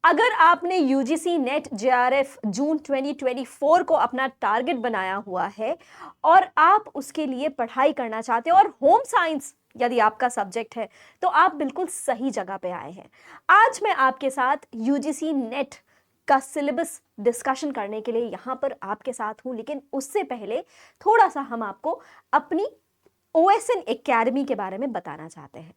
अगर आपने UGC net JRF जून 2024 को अपना टारगेट बनाया हुआ है और आप उसके लिए पढ़ाई करना चाहते हो और होम साइंस यदि आपका सब्जेक्ट है तो आप बिल्कुल सही जगह पे आए हैं। आज मैं आपके साथ यूजीसी नेट का सिलेबस डिस्कशन करने के लिए यहाँ पर आपके साथ हूँ, लेकिन उससे पहले थोड़ा सा हम आपको अपनी ओएसएन एकेडमी के बारे में बताना चाहते हैं।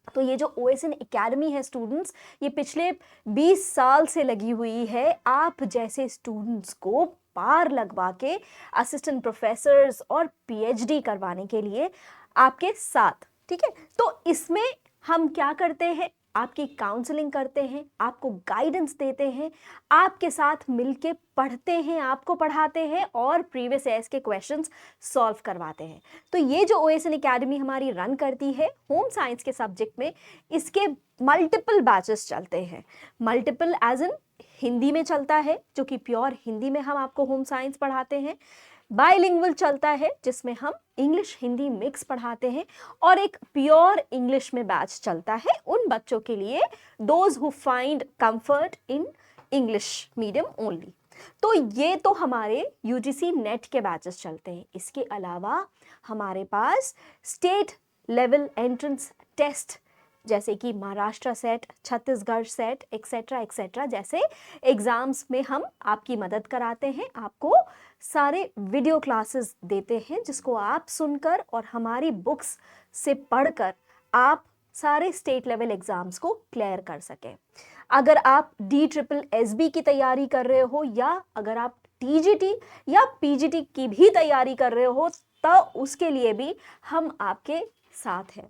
तो ये जो ओएसएन एकेडमी है स्टूडेंट्स, ये पिछले 20 साल से लगी हुई है आप जैसे स्टूडेंट्स को पार लगवा के असिस्टेंट प्रोफेसर्स और पीएचडी करवाने के लिए आपके साथ। ठीक है, तो इसमें हम क्या करते हैं, आपकी काउंसलिंग करते हैं, आपको गाइडेंस देते हैं, आपके साथ मिलके पढ़ते हैं, आपको पढ़ाते हैं और प्रीवियस ईयर्स के क्वेश्चंस सॉल्व करवाते हैं। तो ये जो ओएसएन एकेडमी हमारी रन करती है होम साइंस के सब्जेक्ट में, इसके मल्टीपल बैचेस चलते हैं। मल्टीपल एज इन हिंदी में चलता है, जो कि प्योर हिंदी में हम आपको होम साइंस पढ़ाते हैं। बाइलिंगुअल चलता है जिसमें हम इंग्लिश हिंदी मिक्स पढ़ाते हैं, और एक प्योर इंग्लिश में बैच चलता है उन बच्चों के लिए, those who find comfort in English medium only. तो ये तो हमारे यूजीसी नेट के बैचेस चलते हैं। इसके अलावा हमारे पास स्टेट लेवल एंट्रेंस टेस्ट जैसे कि Maharashtra set, Chhattisgarh set, etcetera etcetera जैसे एग्जाम्स में हम आपकी मदद कराते हैं, आपको सारे वीडियो क्लासेस देते हैं जिसको आप सुनकर और हमारी बुक्स से पढ़कर आप सारे स्टेट लेवल एग्जाम्स को क्लियर कर सकें। अगर आप DSSB की तैयारी कर रहे हो या अगर आप TGT या PGT की भी तैयारी कर रहे हो तो उसके लिए भी हम आपके साथ हैं।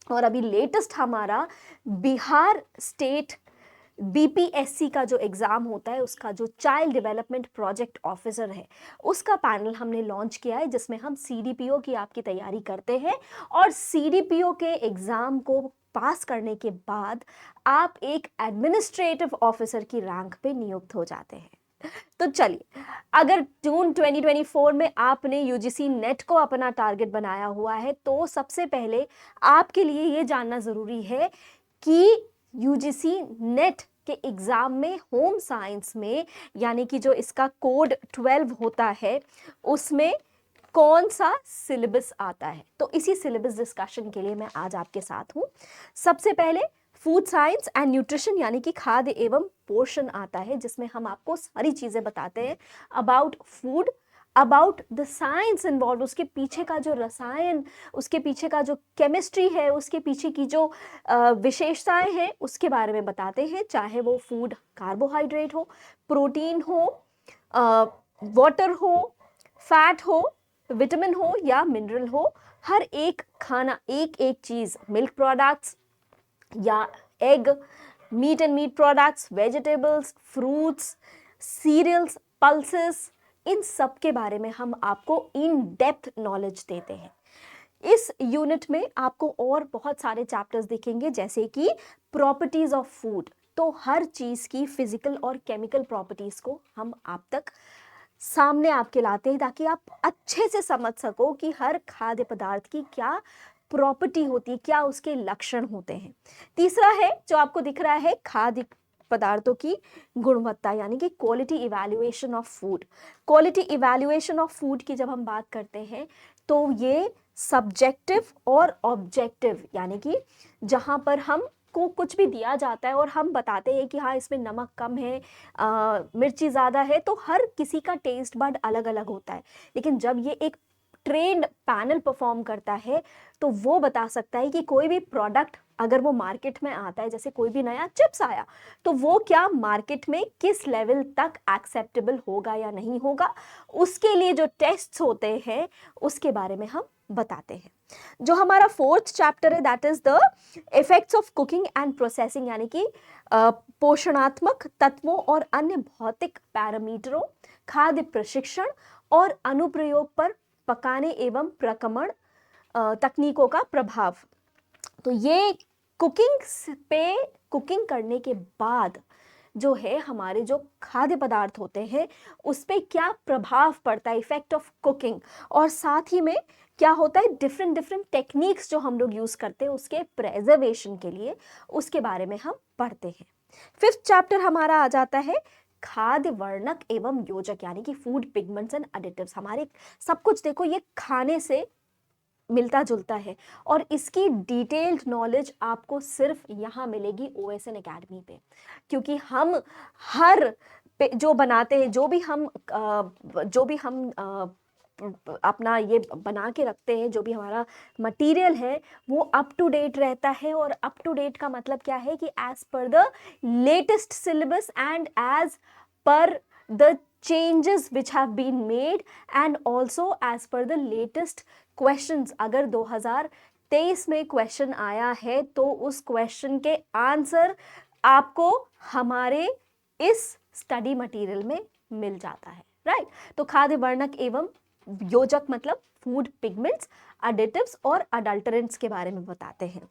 और अभी लेटेस्ट हमारा बिहार स्टेट BPSC का जो एग्ज़ाम होता है, उसका जो चाइल्ड डेवलपमेंट प्रोजेक्ट ऑफिसर है, उसका पैनल हमने लॉन्च किया है जिसमें हम CDPO की आपकी तैयारी करते हैं और CDPO के एग्ज़ाम को पास करने के बाद आप एक एडमिनिस्ट्रेटिव ऑफिसर की रैंक पे नियुक्त हो जाते हैं। तो चलिए, अगर जून 2024 में आपने यूजीसी नेट को अपना टारगेट बनाया हुआ है तो सबसे पहले आपके लिए ये जानना ज़रूरी है कि यूजीसी नेट के एग्ज़ाम में होम साइंस में, यानी कि जो इसका कोड 12 होता है, उसमें कौन सा सिलेबस आता है। तो इसी सिलेबस डिस्कशन के लिए मैं आज आपके साथ हूँ। सबसे पहले फूड साइंस एंड न्यूट्रिशन यानी कि खाद्य एवं पोषण आता है, जिसमें हम आपको सारी चीज़ें बताते हैं about food, about the science involve, उसके पीछे का जो रसायन, उसके पीछे का जो केमिस्ट्री है, उसके पीछे की जो विशेषताएं हैं उसके बारे में बताते हैं। चाहे वो फूड कार्बोहाइड्रेट हो, प्रोटीन हो, वाटर हो, फैट हो, विटामिन हो या मिनरल हो, हर एक खाना, एक एक चीज़, मिल्क प्रोडक्ट्स या egg, meat and meat products, vegetables, fruits, cereals, pulses, इन सब के बारे में हम आपको इन डेप्थ नॉलेज देते हैं। इस यूनिट में आपको और बहुत सारे चैप्टर्स दिखेंगे जैसे कि प्रॉपर्टीज ऑफ फूड, तो हर चीज़ की फिजिकल और केमिकल प्रॉपर्टीज को हम आप तक सामने आपके लाते हैं ताकि आप अच्छे से समझ सको कि हर खाद्य पदार्थ की क्या प्रॉपर्टी होती है, क्या उसके लक्षण होते हैं। तीसरा है जो आपको दिख रहा है, खाद्य पदार्थों की गुणवत्ता यानी कि quality evaluation of food. Quality evaluation of food की जब हम बात करते हैं तो ये सब्जेक्टिव और ऑब्जेक्टिव, यानी कि जहाँ पर हम को कुछ भी दिया जाता है और हम बताते हैं कि हाँ इसमें नमक कम है, मिर्ची ज़्यादा है, तो हर किसी का टेस्ट बड अलग अलग होता है। लेकिन जब ये एक ट्रेंड पैनल परफॉर्म करता है तो वो बता सकता है कि कोई भी प्रोडक्ट अगर वो मार्केट में आता है, जैसे कोई भी नया चिप्स आया, तो वो क्या मार्केट में किस लेवल तक एक्सेप्टेबल होगा या नहीं होगा, उसके लिए जो टेस्ट्स होते हैं उसके बारे में हम बताते हैं। जो हमारा फोर्थ चैप्टर है that is the effects of cooking and processing, यानी कि पोषणात्मक तत्वों और अन्य भौतिक पैरामीटरों, खाद्य प्रशिक्षण और अनुप्रयोग पर पकाने एवं प्रक्रमण तकनीकों का प्रभाव। तो ये कुकिंग करने के बाद जो है हमारे जो खाद्य पदार्थ होते हैं उस पर क्या प्रभाव पड़ता है, इफेक्ट ऑफ कुकिंग, और साथ ही में क्या होता है डिफरेंट टेक्निक्स जो हम लोग यूज़ करते हैं उसके प्रेजर्वेशन के लिए, उसके बारे में हम पढ़ते हैं। फिफ्थ चैप्टर हमारा आ जाता है खाद्य वर्णक एवं योजक, यानी कि फूड पिगमेंट्स एंड एडिटिव्स। हमारे सब कुछ देखो ये खाने से मिलता जुलता है, और इसकी डिटेल्ड नॉलेज आपको सिर्फ यहाँ मिलेगी OSN एकेडमी पे, क्योंकि हम हर जो बनाते हैं, जो भी हम अपना ये बना के रखते हैं, जो भी हमारा मटेरियल है वो अप टू डेट रहता है। और अप टू डेट का मतलब क्या है कि as per the latest syllabus and as per the changes which have been made and also as per the latest questions। अगर 2023 में क्वेश्चन आया है तो उस क्वेश्चन के आंसर आपको हमारे इस स्टडी मटेरियल में मिल जाता है, राइट। तो खाद्य वर्णक एवं योजक मतलब फूड पिगमेंट्स, एडिटिव्स और अडल्टरेंट्स के बारे में बताते हैं।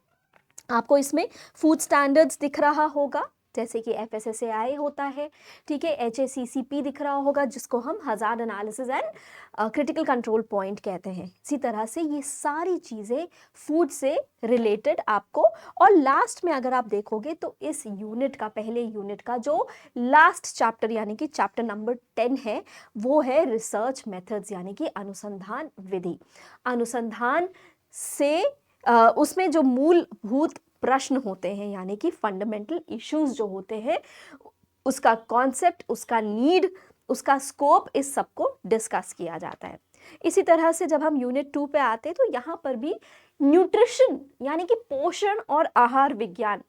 आपको इसमें फूड स्टैंडर्ड्स दिख रहा होगा, जैसे कि FSSAI होता है, ठीक है, HACCP दिख रहा होगा जिसको हम hazard analysis and critical control point कहते हैं। इसी तरह से ये सारी चीज़ें फूड से रिलेटेड आपको, और लास्ट में अगर आप देखोगे तो इस यूनिट का, पहले यूनिट का जो लास्ट चैप्टर यानी कि चैप्टर नंबर 10 है, वो है रिसर्च मेथड्स यानी कि अनुसंधान विधि। अनुसंधान से उसमें जो मूलभूत प्रश्न होते हैं यानी कि फंडामेंटल इश्यूज जो होते हैं, उसका कॉन्सेप्ट, उसका नीड, उसका स्कोप, इस सब को डिस्कस किया जाता है। इसी तरह से जब हम यूनिट 2 पे आते हैं तो यहाँ पर भी न्यूट्रिशन यानी कि पोषण और आहार विज्ञान,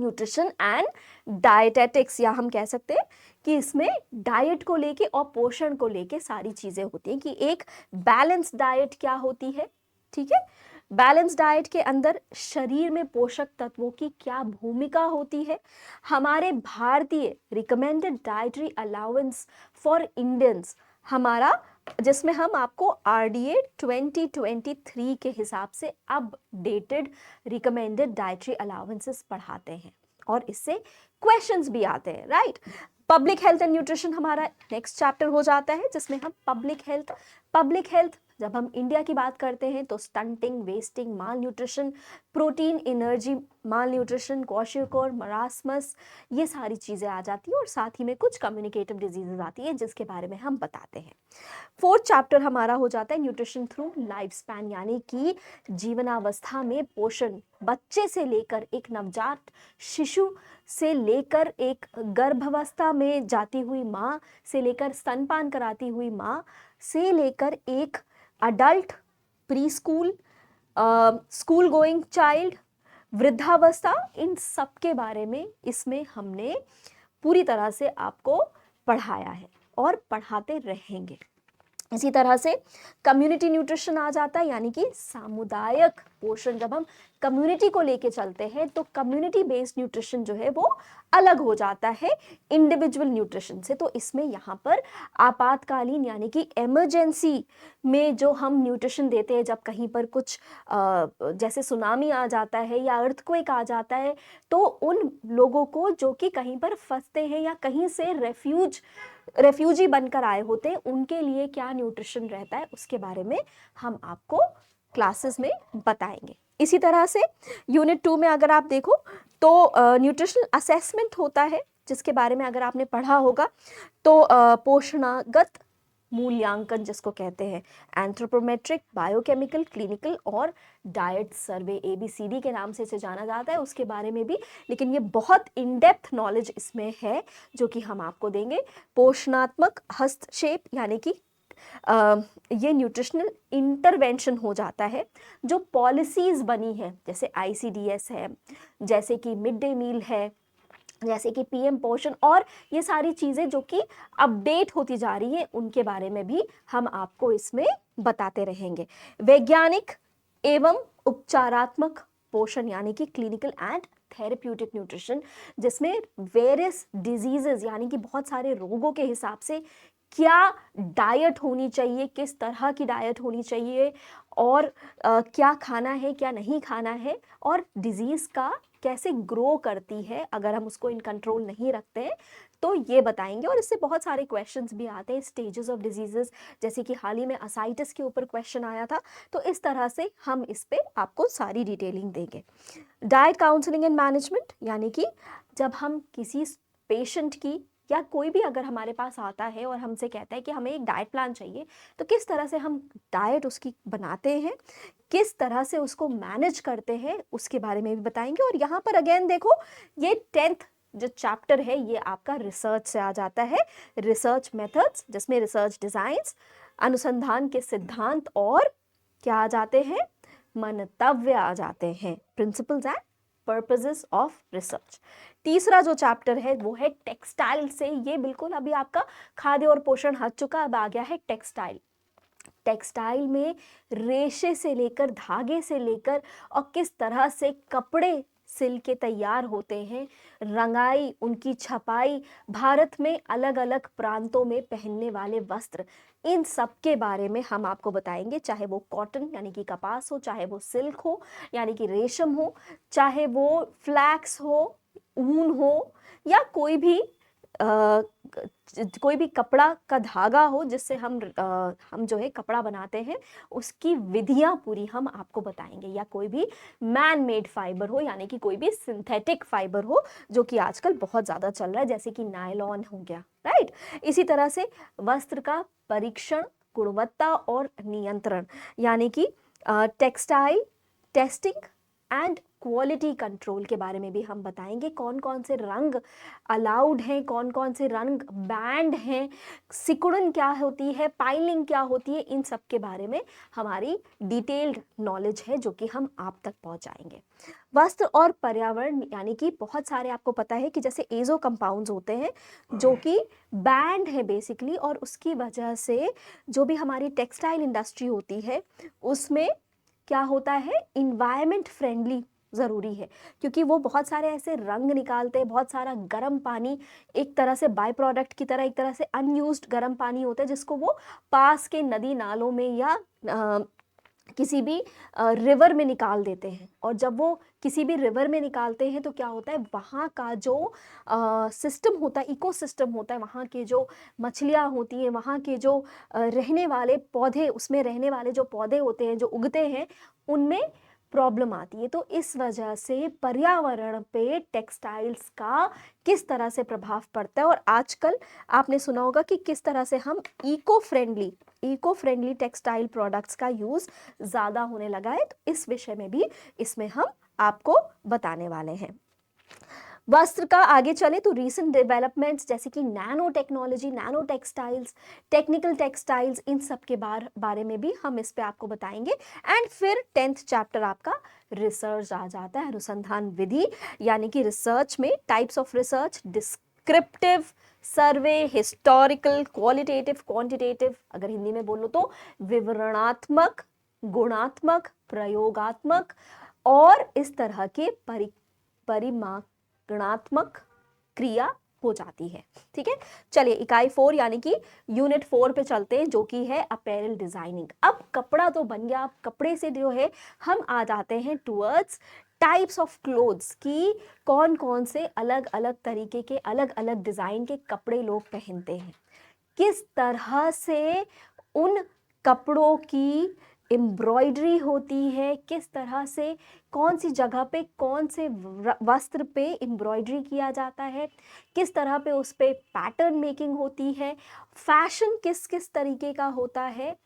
न्यूट्रिशन एंड डाइटेटिक्स, या हम कह सकते हैं कि इसमें डाइट को लेके और पोषण को लेके सारी चीज़ें होती हैं कि एक बैलेंस डाइट क्या होती है, ठीक है। बैलेंस डाइट के अंदर शरीर में पोषक तत्वों की क्या भूमिका होती है, हमारे भारतीय recommended dietary allowance for Indians हमारा, जिसमें हम आपको RDA 2023 के हिसाब से अपडेटेड रिकमेंडेड डाइटरी अलाउंसेस पढ़ाते हैं और इससे क्वेश्चंस भी आते हैं, right. Public health and nutrition हमारा नेक्स्ट चैप्टर हो जाता है जिसमें हम पब्लिक हेल्थ जब हम इंडिया की बात करते हैं तो स्टंटिंग, वेस्टिंग, माल न्यूट्रिशन, प्रोटीन एनर्जी माल न्यूट्रिशन, क्वाशियोकोर, मरासमस, ये सारी चीज़ें आ जाती हैं और साथ ही में कुछ कम्युनिकेटिव डिजीजेज आती है जिसके बारे में हम बताते हैं। फोर्थ चैप्टर हमारा हो जाता है न्यूट्रिशन थ्रू लाइफ स्पैन, यानी कि जीवनावस्था में पोषण, बच्चे से लेकर एक नवजात शिशु से लेकर एक गर्भावस्था में जाती हुई माँ से लेकर स्तनपान कराती हुई माँ से लेकर एक adult, pre school, school going child, वृद्धावस्था, इन सब के बारे में इसमें हमने पूरी तरह से आपको पढ़ाया है और पढ़ाते रहेंगे। इसी तरह से कम्युनिटी न्यूट्रिशन आ जाता है, यानी कि सामुदायिक पोषण। जब हम कम्युनिटी को लेके चलते हैं तो कम्युनिटी बेस्ड न्यूट्रिशन जो है वो अलग हो जाता है इंडिविजुअल न्यूट्रिशन से। तो इसमें यहाँ पर आपातकालीन यानी कि इमरजेंसी में जो हम न्यूट्रिशन देते हैं, जब कहीं पर कुछ जैसे सुनामी आ जाता है या अर्थक्वेक आ जाता है, तो उन लोगों को जो कि कहीं पर फंसते हैं या कहीं से रेफ्यूजी बनकर आए होते हैं, उनके लिए क्या न्यूट्रिशन रहता है उसके बारे में हम आपको क्लासेस में बताएंगे। इसी तरह से यूनिट 2 में अगर आप देखो तो न्यूट्रिशनल असेसमेंट होता है, जिसके बारे में अगर आपने पढ़ा होगा तो पोषणागत मूल्यांकन जिसको कहते हैं, एंथ्रोपोमेट्रिक, बायोकेमिकल, क्लिनिकल और डाइट सर्वे, ABCD के नाम से इसे जाना जाता है, उसके बारे में भी। लेकिन ये बहुत इन डेप्थ नॉलेज इसमें है जो कि हम आपको देंगे। पोषणात्मक हस्तक्षेप यानी कि ये न्यूट्रिशनल इंटरवेंशन हो जाता है, जो पॉलिसीज बनी है जैसे ICDS है, जैसे कि मिड डे मील है, जैसे कि PM पोषण, और ये सारी चीज़ें जो कि अपडेट होती जा रही है उनके बारे में भी हम आपको इसमें बताते रहेंगे। वैज्ञानिक एवं उपचारात्मक पोषण यानी कि क्लिनिकल एंड थेरेप्यूटिक न्यूट्रिशन, जिसमें वेरियस डिजीजेस यानी कि बहुत सारे रोगों के हिसाब से क्या डाइट होनी चाहिए, किस तरह की डाइट होनी चाहिए और क्या खाना है क्या नहीं खाना है, और डिजीज़ का कैसे ग्रो करती है अगर हम उसको इन कंट्रोल नहीं रखते हैं, तो ये बताएंगे। और इससे बहुत सारे क्वेश्चंस भी आते हैं, स्टेजेस ऑफ डिजीजेस, जैसे कि हाल ही में असाइटिस के ऊपर क्वेश्चन आया था, तो इस तरह से हम इस पे आपको सारी डिटेलिंग देंगे। डाइट काउंसलिंग एंड मैनेजमेंट, यानी कि जब हम किसी पेशेंट की या कोई भी अगर हमारे पास आता है और हमसे कहता है कि हमें एक डाइट प्लान चाहिए, तो किस तरह से हम डाइट उसकी बनाते हैं, किस तरह से उसको मैनेज करते हैं, उसके बारे में भी बताएंगे। और यहाँ पर अगेन देखो, ये 10th जो चैप्टर है ये आपका रिसर्च से आ जाता है, रिसर्च मेथड्स, जिसमें रिसर्च डिजाइन्स, अनुसंधान के सिद्धांत और क्या आ जाते हैं, मंतव्य आ जाते हैं, principles and purposes of research. तीसरा जो चैप्टर है वो है टेक्सटाइल से, ये बिल्कुल अभी आपका खाद्य और पोषण हट चुका, अब आ गया है टेक्सटाइल। टेक्सटाइल में रेशे से लेकर, धागे से लेकर, और किस तरह से कपड़े सिल के तैयार होते हैं, रंगाई, उनकी छपाई, भारत में अलग अलग प्रांतों में पहनने वाले वस्त्र, इन सब के बारे में हम आपको बताएंगे। चाहे वो कॉटन यानी कि कपास हो, चाहे वो सिल्क हो यानी कि रेशम हो, चाहे वो फ्लैक्स हो, ऊन हो, या कोई भी कपड़ा का धागा हो जिससे हम जो है कपड़ा बनाते हैं, उसकी विधियां पूरी हम आपको बताएंगे। या कोई भी मैन मेड फाइबर हो, यानी कि कोई भी सिंथेटिक फाइबर हो, जो कि आजकल बहुत ज़्यादा चल रहा है, जैसे कि नायलॉन हो गया, राइट। इसी तरह से वस्त्र का परीक्षण, गुणवत्ता और नियंत्रण, यानी कि textile testing and quality control के बारे में भी हम बताएंगे। कौन कौन से रंग अलाउड हैं, कौन कौन से रंग बैंड हैं, सिकुड़न क्या होती है, पाइलिंग क्या होती है, इन सब के बारे में हमारी डिटेल्ड नॉलेज है जो कि हम आप तक पहुंचाएंगे। वस्त्र और पर्यावरण, यानी कि बहुत सारे आपको पता है कि जैसे एजो कंपाउंड्स होते हैं जो कि बैंड है बेसिकली, और उसकी वजह से जो भी हमारी टेक्सटाइल इंडस्ट्री होती है उसमें क्या होता है, इन्वायरमेंट फ्रेंडली ज़रूरी है, क्योंकि वो बहुत सारे ऐसे रंग निकालते हैं, बहुत सारा गर्म पानी, एक तरह से बाय प्रोडक्ट की तरह, एक तरह से अनयूज्ड गर्म पानी होता है जिसको वो पास के नदी नालों में या किसी भी रिवर में निकाल देते हैं। और जब वो किसी भी रिवर में निकालते हैं तो क्या होता है, वहाँ का जो सिस्टम होता है, इकोसिस्टम होता है, वहाँ के जो मछलियाँ होती हैं, वहाँ के जो रहने वाले पौधे, उसमें रहने वाले जो पौधे होते हैं जो उगते हैं, उनमें प्रॉब्लम आती है। तो इस वजह से पर्यावरण पे टेक्सटाइल्स का किस तरह से प्रभाव पड़ता है, और आजकल आपने सुना होगा कि किस तरह से हम इको फ्रेंडली टेक्सटाइल प्रोडक्ट्स का यूज़ ज़्यादा होने लगा है। तो इस विषय में भी इसमें हम आपको बताने वाले हैं। वस्त्र का आगे चले तो रीसेंट डेवलपमेंट्स जैसे कि nano technology, nano textiles, technical textiles, इन सब के बारे में भी हम इस पे आपको बताएंगे। एंड फिर 10th चैप्टर आपका रिसर्च आ जाता है, अनुसंधान विधि, यानी कि रिसर्च में types of research, descriptive survey, historical, qualitative, quantitative, अगर हिंदी में बोलो तो विवरणात्मक, गुणात्मक, प्रयोगात्मक, और इस तरह के परिमाणात्मक क्रिया हो जाती है। ठीक है, चलिए इकाई 4 यानी कि यूनिट 4 पे चलते हैं, जो कि है अपैरल डिजाइनिंग। अब कपड़ा तो बन गया, अब कपड़े से जो है हम आ जाते हैं टुवर्ड्स टाइप्स ऑफ क्लोथ्स, की कौन कौन से अलग अलग तरीके के, अलग अलग डिजाइन के कपड़े लोग पहनते हैं, किस तरह से उन कपड़ों की एम्ब्रॉयडरी होती है, किस तरह से कौन सी जगह पे कौन से वस्त्र पे एम्ब्रॉयडरी किया जाता है, किस तरह पे उस पे पैटर्न मेकिंग होती है, फैशन किस किस तरीके का होता है,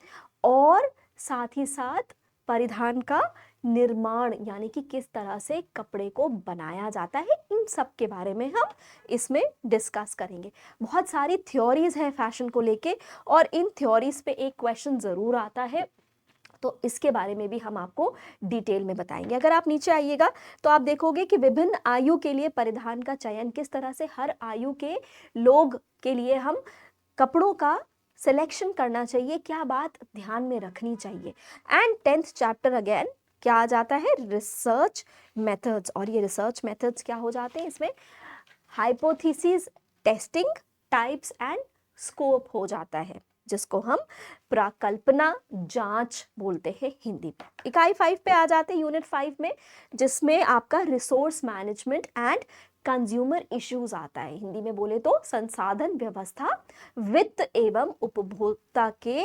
और साथ ही साथ परिधान का निर्माण, यानी कि किस तरह से कपड़े को बनाया जाता है, इन सब के बारे में हम इसमें डिस्कस करेंगे। बहुत सारी थ्योरीज हैं फैशन को लेके, और इन थ्योरीज पे एक क्वेश्चन ज़रूर आता है, तो इसके बारे में भी हम आपको डिटेल में बताएंगे। अगर आप नीचे आइएगा तो आप देखोगे कि विभिन्न आयु के लिए परिधान का चयन किस तरह से, हर आयु के लोग के लिए हम कपड़ों का सिलेक्शन करना चाहिए, क्या बात ध्यान में रखनी चाहिए। एंड 10th चैप्टर अगेन क्या आ जाता है, रिसर्च मेथड्स, और ये रिसर्च मेथड्स क्या हो जाते हैं इसमें, hypothesis, testing, types and scope हो जाता है। जिसको हम प्राकल्पना जांच बोलते हैं हिंदी में। इकाई 5 पे आ जाते हैं, यूनिट 5 में, जिसमें आपका resource management and consumer issues आता है। हिंदी में बोले तो संसाधन व्यवस्था, वित्त एवं उपभोक्ता के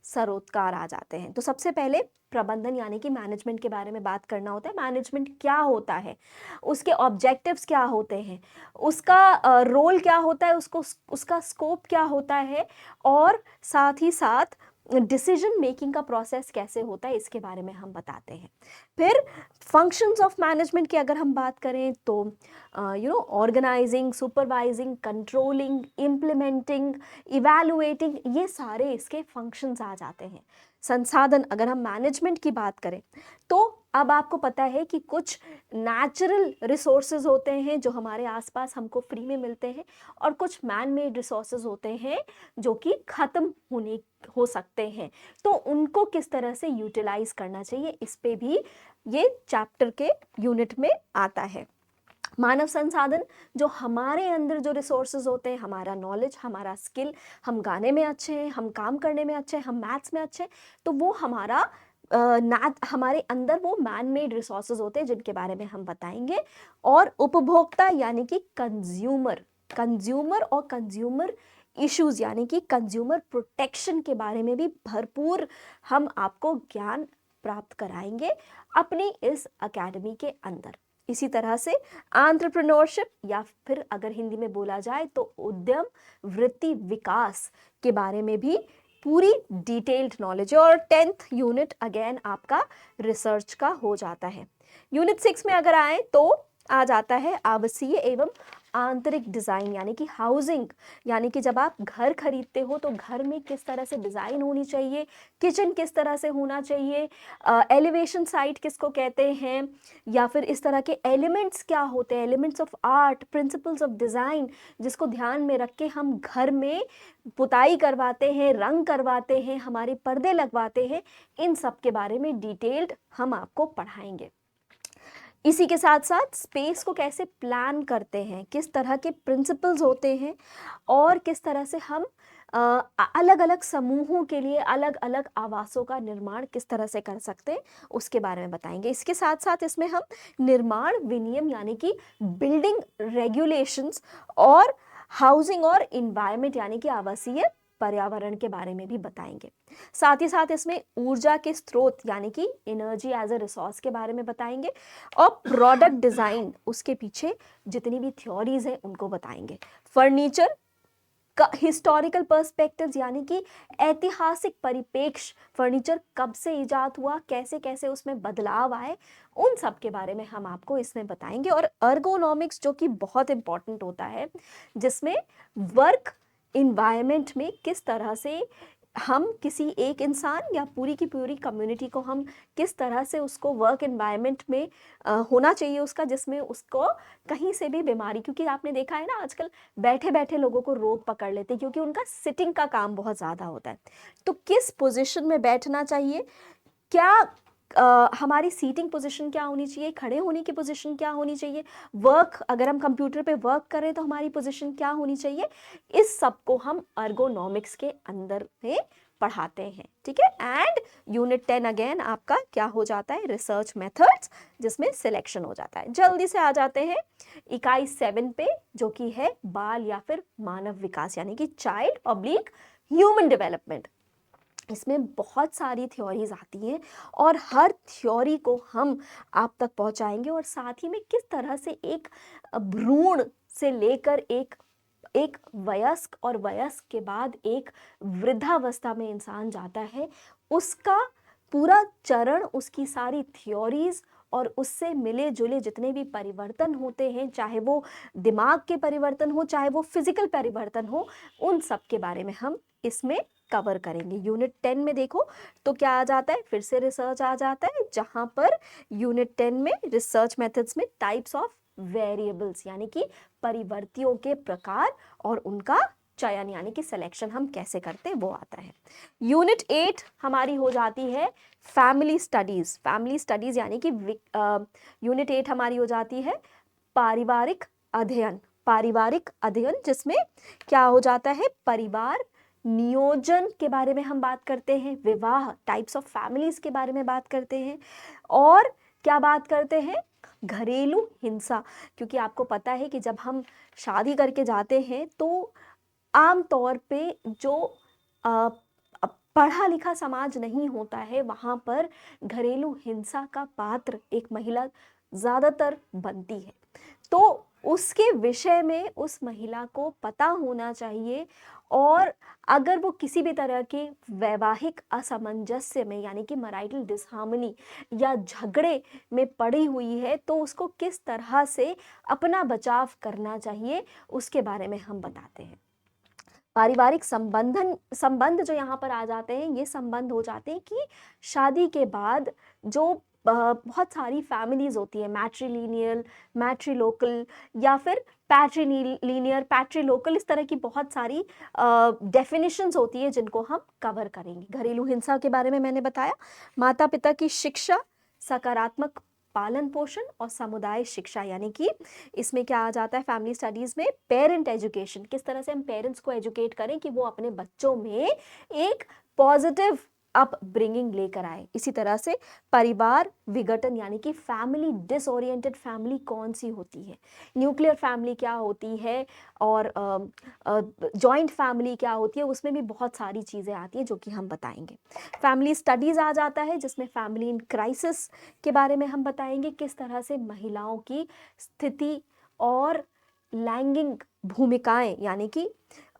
सरोकार आ जाते हैं। तो सबसे पहले प्रबंधन यानी कि मैनेजमेंट के बारे में बात करना होता है। मैनेजमेंट क्या होता है, उसके ऑब्जेक्टिव्स क्या होते हैं, उसका रोल क्या होता है, उसका स्कोप क्या होता है, और साथ ही साथ डिसीजन मेकिंग का प्रोसेस कैसे होता है, इसके बारे में हम बताते हैं। फिर फंक्शंस ऑफ मैनेजमेंट की अगर हम बात करें तो organising, supervising, controlling, implementing, evaluating, ये सारे इसके फंक्शंस आ जाते हैं। संसाधन, अगर हम मैनेजमेंट की बात करें तो अब आपको पता है कि कुछ नेचुरल रिसोर्सेज होते हैं जो हमारे आसपास हमको फ्री में मिलते हैं, और कुछ मैन मेड रिसोर्सेज होते हैं जो कि खत्म हो सकते हैं। तो उनको किस तरह से यूटिलाइज करना चाहिए, इस पे भी ये चैप्टर के यूनिट में आता है। मानव संसाधन, जो हमारे अंदर जो रिसोर्सेज होते हैं, हमारा नॉलेज, हमारा स्किल, हम गाने में अच्छे हैं, हम काम करने में अच्छे हैं, हम मैथ्स में अच्छे हैं, तो वो हमारे अंदर वो मैन मेड रिसोर्सेज होते हैं जिनके बारे में हम बताएंगे। और उपभोक्ता यानी कि कंज्यूमर और कंज्यूमर इश्यूज यानी कि कंज्यूमर प्रोटेक्शन के बारे में भी भरपूर हम आपको ज्ञान प्राप्त कराएंगे अपनी इस अकेडमी के अंदर। इसी तरह से एंटरप्रेन्योरशिप, या फिर अगर हिंदी में बोला जाए तो उद्यम वृत्ति विकास के बारे में भी पूरी डिटेल्ड नॉलेज है। और 10th यूनिट अगेन आपका रिसर्च का हो जाता है। यूनिट 6 में अगर आए तो आ जाता है आवासीय एवं आंतरिक डिज़ाइन यानी कि हाउसिंग, यानी कि जब आप घर खरीदते हो तो घर में किस तरह से डिज़ाइन होनी चाहिए, किचन किस तरह से होना चाहिए, एलिवेशन साइट किसको कहते हैं, या फिर इस तरह के एलिमेंट्स क्या होते हैं, elements of art, principles of design, जिसको ध्यान में रख के हम घर में पुताई करवाते हैं, रंग करवाते हैं, हमारे पर्दे लगवाते हैं, इन सब के बारे में डिटेल्ड हम आपको पढ़ाएंगे। इसी के साथ साथ स्पेस को कैसे प्लान करते हैं, किस तरह के प्रिंसिपल्स होते हैं, और किस तरह से हम अलग अलग समूहों के लिए अलग अलग आवासों का निर्माण किस तरह से कर सकते हैं, उसके बारे में बताएंगे। इसके साथ साथ इसमें हम निर्माण विनियम यानी कि बिल्डिंग रेगुलेशंस, और हाउसिंग और इन्वायरमेंट यानी कि आवासीय पर्यावरण के बारे में भी बताएंगे। साथ ही साथ इसमें ऊर्जा के स्रोत यानी कि एनर्जी एज ए रिसोर्स के बारे में बताएंगे, और प्रोडक्ट डिजाइन, उसके पीछे जितनी भी थ्योरीज हैं उनको बताएंगे। फर्नीचर का हिस्टोरिकल पर्सपेक्टिव्स यानी कि ऐतिहासिक परिप्रेक्ष्य, फर्नीचर कब से इजाद हुआ, कैसे कैसे उसमें बदलाव आए, उन सब के बारे में हम आपको इसमें बताएंगे। और अर्गोनॉमिक्स, जो कि बहुत इंपॉर्टेंट होता है, जिसमें वर्क इन्वायरमेंट में किस तरह से हम किसी एक इंसान या पूरी की पूरी कम्युनिटी को हम किस तरह से उसको वर्क एनवायरनमेंट में होना चाहिए उसका, जिसमें उसको कहीं से भी बीमारी, क्योंकि आपने देखा है ना आजकल बैठे बैठे लोगों को रोग पकड़ लेते हैं क्योंकि उनका सिटिंग का काम बहुत ज़्यादा होता है। तो किस पोजीशन में बैठना चाहिए, क्या हमारी सीटिंग पोजीशन क्या होनी चाहिए, खड़े होने की पोजीशन क्या होनी चाहिए, वर्क अगर हम कंप्यूटर पे वर्क करें तो हमारी पोजीशन क्या होनी चाहिए, इस सब को हम अर्गोनॉमिक्स के अंदर में पढ़ाते हैं। ठीक है। एंड यूनिट 10 अगेन आपका क्या हो जाता है, रिसर्च मेथड्स, जिसमें सिलेक्शन हो जाता है। जल्दी से आ जाते हैं इकाई 7 पे, जो कि है बाल या फिर मानव विकास यानी कि चाइल्ड ऑब्लिक ह्यूमन डेवलपमेंट। इसमें बहुत सारी थ्योरीज आती हैं और हर थ्योरी को हम आप तक पहुंचाएंगे, और साथ ही में किस तरह से एक भ्रूण से लेकर एक वयस्क, और वयस्क के बाद एक वृद्धावस्था में इंसान जाता है, उसका पूरा चरण, उसकी सारी थ्योरीज और उससे मिले जुले जितने भी परिवर्तन होते हैं, चाहे वो दिमाग के परिवर्तन हो, चाहे वो फिजिकल परिवर्तन हो, उन सब के बारे में हम इसमें कवर करेंगे। यूनिट 10 में देखो तो क्या आ जाता है, फिर से रिसर्च आ जाता है, जहां पर यूनिट 10 में रिसर्च मेथड्स में टाइप्स ऑफ वेरिएबल्स यानी कि परिवर्तियों के प्रकार और उनका चयन यानी कि सिलेक्शन हम कैसे करते हैं वो आता है। यूनिट 8 हमारी हो जाती है फैमिली स्टडीज यानी कि यूनिट 8 हमारी हो जाती है पारिवारिक अध्ययन, जिसमें क्या हो जाता है, परिवार नियोजन के बारे में हम बात करते हैं, विवाह, टाइप्स ऑफ फैमिलीज के बारे में बात करते हैं, और क्या बात करते हैं, घरेलू हिंसा। क्योंकि आपको पता है कि जब हम शादी करके जाते हैं तो आम तौर पे जो अ, पढ़ा लिखा समाज नहीं होता है, वहाँ पर घरेलू हिंसा का पात्र एक महिला ज़्यादातर बनती है। तो उसके विषय में उस महिला को पता होना चाहिए, और अगर वो किसी भी तरह के वैवाहिक असमंजस्य में, यानी कि मैरिटल डिसहार्मनी या झगड़े में पड़ी हुई है, तो उसको किस तरह से अपना बचाव करना चाहिए उसके बारे में हम बताते हैं। पारिवारिक संबंध जो यहाँ पर आ जाते हैं, ये संबंध हो जाते हैं कि शादी के बाद जो बहुत सारी फैमिलीज होती है, मैट्रीलिनियल, मैट्रीलोकल या फिर पैट्रीलिनियर, पैट्रीलोकल, इस तरह की बहुत सारी डेफिनेशंस होती है जिनको हम कवर करेंगे। घरेलू हिंसा के बारे में मैंने बताया, माता पिता की शिक्षा, सकारात्मक पालन पोषण और समुदाय शिक्षा, यानी कि इसमें क्या आ जाता है फैमिली स्टडीज में, पेरेंट एजुकेशन, किस तरह से हम पेरेंट्स को एजुकेट करें कि वो अपने बच्चों में एक पॉजिटिव अपब्रिंगिंग लेकर आए। इसी तरह से परिवार विघटन, यानी कि फैमिली डिसओरिएंटेड फैमिली कौन सी होती है, न्यूक्लियर फैमिली क्या होती है, और जॉइंट फैमिली क्या होती है, उसमें भी बहुत सारी चीज़ें आती हैं जो कि हम बताएंगे। फैमिली स्टडीज़ आ जाता है जिसमें फैमिली इन क्राइसिस के बारे में हम बताएंगे, किस तरह से महिलाओं की स्थिति और लैंगिक भूमिकाएं, यानी कि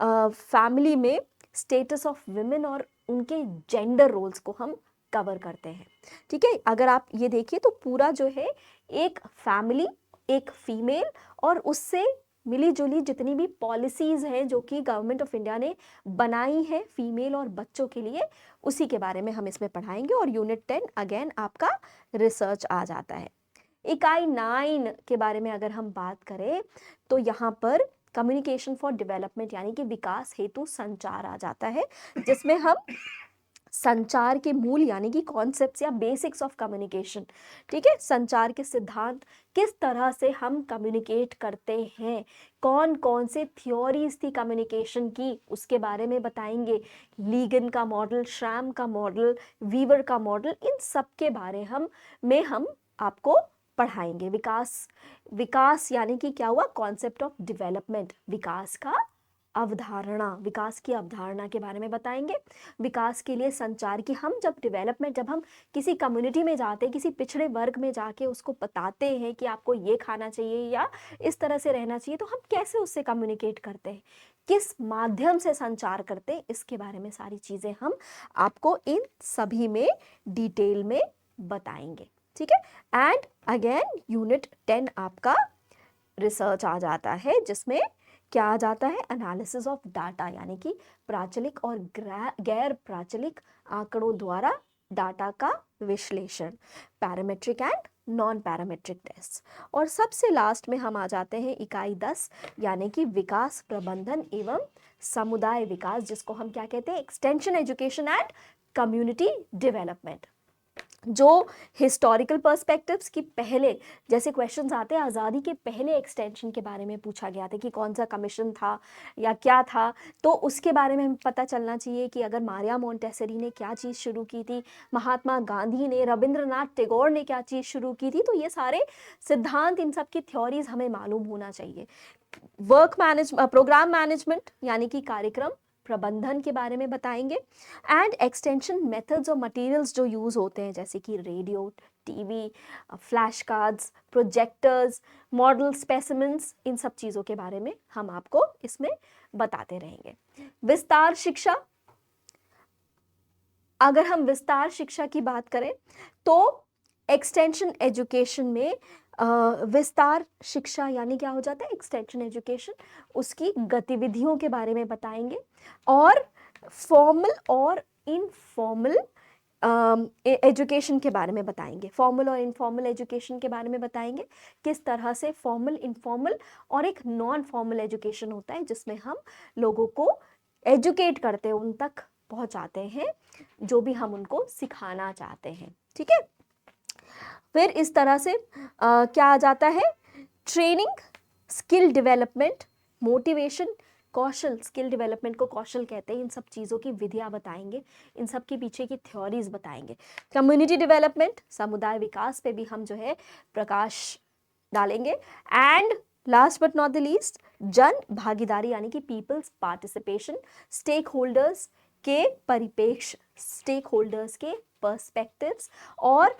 फैमिली में स्टेटस ऑफ विमेन और उनके जेंडर रोल्स को हम कवर करते हैं। ठीक है, अगर आप ये देखिए तो पूरा जो है एक फैमिली, एक फीमेल और उससे मिली जुली जितनी भी पॉलिसीज हैं जो कि गवर्नमेंट ऑफ इंडिया ने बनाई है फीमेल और बच्चों के लिए, उसी के बारे में हम इसमें पढ़ाएंगे। और यूनिट 10 अगेन आपका रिसर्च आ जाता है। इकाई 9 के बारे में अगर हम बात करें तो यहाँ पर कम्युनिकेशन फॉर डेवलपमेंट, यानी कि विकास हेतु संचार आ जाता है, जिसमें हम संचार के मूल, यानी कि कॉन्सेप्ट्स या बेसिक्स ऑफ कम्युनिकेशन, ठीक है, संचार के सिद्धांत, किस तरह से हम कम्युनिकेट करते हैं, कौन कौन से थ्योरीज थी कम्युनिकेशन की, उसके बारे में बताएंगे। लीगन का मॉडल, श्रैम का मॉडल, वीवर का मॉडल, इन सब के बारे हम आपको पढ़ाएंगे। विकास यानी कि क्या हुआ, कॉन्सेप्ट ऑफ डेवलपमेंट, विकास का अवधारणा, विकास की अवधारणा के बारे में बताएंगे। विकास के लिए संचार की हम जब हम किसी कम्युनिटी में जाते हैं, किसी पिछड़े वर्ग में जाके उसको बताते हैं कि आपको ये खाना चाहिए या इस तरह से रहना चाहिए, तो हम कैसे उससे कम्युनिकेट करते हैं, किस माध्यम से संचार करते हैं, इसके बारे में सारी चीजें हम आपको इन सभी में डिटेल में बताएंगे। ठीक है, एंड अगेन यूनिट 10 आपका रिसर्च आ जाता है, जिसमें क्या आ जाता है, एनालिसिस ऑफ डाटा, यानी कि प्राचलिक और गैर प्राचलिक आंकड़ों द्वारा डाटा का विश्लेषण, parametric and non parametric test. और सबसे लास्ट में हम आ जाते हैं इकाई 10, यानी कि विकास प्रबंधन एवं समुदाय विकास, जिसको हम क्या कहते हैं, extension education and community development. जो हिस्टोरिकल पर्सपेक्टिव्स की पहले जैसे क्वेश्चंस आते हैं, आज़ादी के पहले एक्सटेंशन के बारे में पूछा गया था कि कौन सा कमीशन था या क्या था, तो उसके बारे में हमें पता चलना चाहिए कि अगर मारिया मोंटेसरी ने क्या चीज़ शुरू की थी, महात्मा गांधी ने, रविंद्रनाथ टैगोर ने क्या चीज़ शुरू की थी, तो ये सारे सिद्धांत, इन सब की थ्योरीज हमें मालूम होना चाहिए। प्रोग्राम मैनेजमेंट, यानी कि कार्यक्रम प्रबंधन के बारे में बताएंगे, एंड एक्सटेंशन मेथड्स और मटेरियल्स जो यूज होते हैं, जैसे कि radio, TV, flash cards, projectors, model specimens, इन सब चीज़ों के बारे में हम आपको इसमें बताते रहेंगे। विस्तार शिक्षा, अगर हम विस्तार शिक्षा की बात करें तो एक्सटेंशन एजुकेशन में विस्तार शिक्षा यानी क्या हो जाता है, एक्सटेंशन एजुकेशन, उसकी गतिविधियों के बारे में बताएंगे, और फॉर्मल और इनफॉर्मल एजुकेशन के बारे में बताएंगे, फॉर्मल और इनफॉर्मल एजुकेशन के बारे में बताएंगे, किस तरह से फॉर्मल, इनफॉर्मल और एक नॉन फॉर्मल एजुकेशन होता है, जिसमें हम लोगों को एजुकेट करते हैं, उन तक पहुंचाते हैं जो भी हम उनको सिखाना चाहते हैं। ठीक है, फिर इस तरह से क्या आ जाता है, ट्रेनिंग, स्किल डेवलपमेंट, मोटिवेशन, कौशल, स्किल डेवलपमेंट को कौशल कहते हैं, इन सब चीज़ों की विधियाँ बताएंगे, इन सब के पीछे की थ्योरीज बताएंगे। कम्युनिटी डेवलपमेंट, समुदाय विकास पे भी हम जो है प्रकाश डालेंगे। And last but not the least, जन भागीदारी यानी कि पीपल्स पार्टिसिपेशन, स्टेक होल्डर्स के परिप्रेक्ष्य, स्टेक होल्डर्स के पर्सपेक्टिव्स और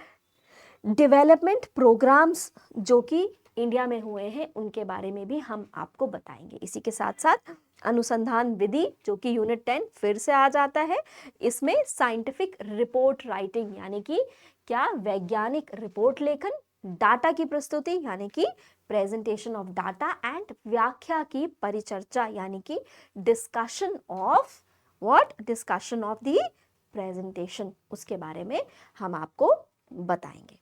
डेवलपमेंट प्रोग्राम्स जो कि इंडिया में हुए हैं उनके बारे में भी हम आपको बताएंगे। इसी के साथ साथ अनुसंधान विधि जो कि यूनिट 10 फिर से आ जाता है, इसमें साइंटिफिक रिपोर्ट राइटिंग यानी कि क्या, वैज्ञानिक रिपोर्ट लेखन, डाटा की प्रस्तुति यानी कि प्रेजेंटेशन ऑफ डाटा, एंड व्याख्या की परिचर्चा यानी कि discussion of what, discussion of the presentation, उसके बारे में हम आपको बताएंगे।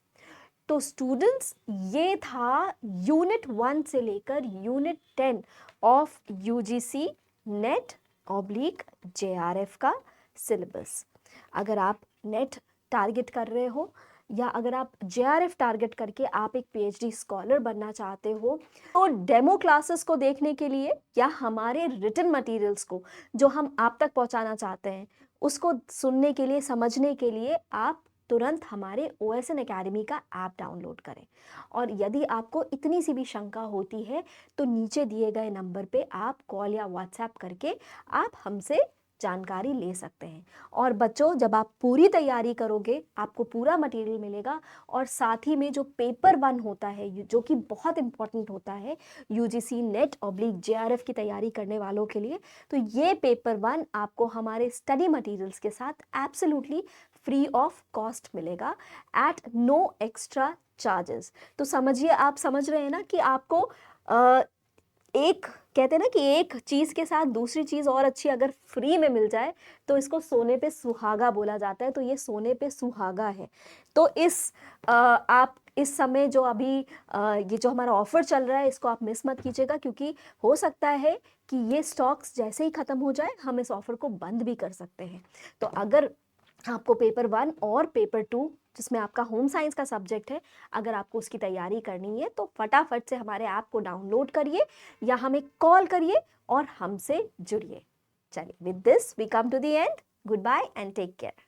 तो स्टूडेंट्स, ये था यूनिट 1 से लेकर unit 10 of UGC net oblique JRF का सिलेबस। अगर आप नेट टारगेट कर रहे हो या अगर आप जेआरएफ टारगेट करके आप एक पीएचडी स्कॉलर बनना चाहते हो, तो डेमो क्लासेस को देखने के लिए या हमारे रिटन मटेरियल्स को जो हम आप तक पहुंचाना चाहते हैं उसको सुनने के लिए, समझने के लिए आप तुरंत हमारे OSN एकेडमी का ऐप डाउनलोड करें। और यदि आपको इतनी सी भी शंका होती है तो नीचे दिए गए नंबर पे आप कॉल या व्हाट्सएप करके आप हमसे जानकारी ले सकते हैं। और बच्चों, जब आप पूरी तैयारी करोगे आपको पूरा मटेरियल मिलेगा, और साथ ही में जो पेपर 1 होता है जो कि बहुत इंपॉर्टेंट होता है यूजीसी नेट ऑब्लिक जेआरएफ की तैयारी करने वालों के लिए, तो ये पेपर 1 आपको हमारे स्टडी मटेरियल्स के साथ एब्सोल्युटली फ्री ऑफ कॉस्ट मिलेगा एट नो एक्स्ट्रा चार्जेस। तो समझिए, आप समझ रहे हैं ना कि आपको एक, कहते हैं ना कि एक चीज़ के साथ दूसरी चीज़ और अच्छी अगर फ्री में मिल जाए तो इसको सोने पे सुहागा बोला जाता है। तो ये सोने पे सुहागा है। तो आप इस समय जो अभी ये जो हमारा ऑफर चल रहा है इसको आप मिस मत कीजिएगा, क्योंकि हो सकता है कि ये स्टॉक्स जैसे ही ख़त्म हो जाए हम इस ऑफर को बंद भी कर सकते हैं। तो अगर आपको पेपर 1 और पेपर 2 जिसमें आपका होम साइंस का सब्जेक्ट है, अगर आपको उसकी तैयारी करनी है तो फटाफट से हमारे ऐप को डाउनलोड करिए या हमें कॉल करिए और हमसे जुड़िए। चलिए, with this we come to the end. Goodbye and take care.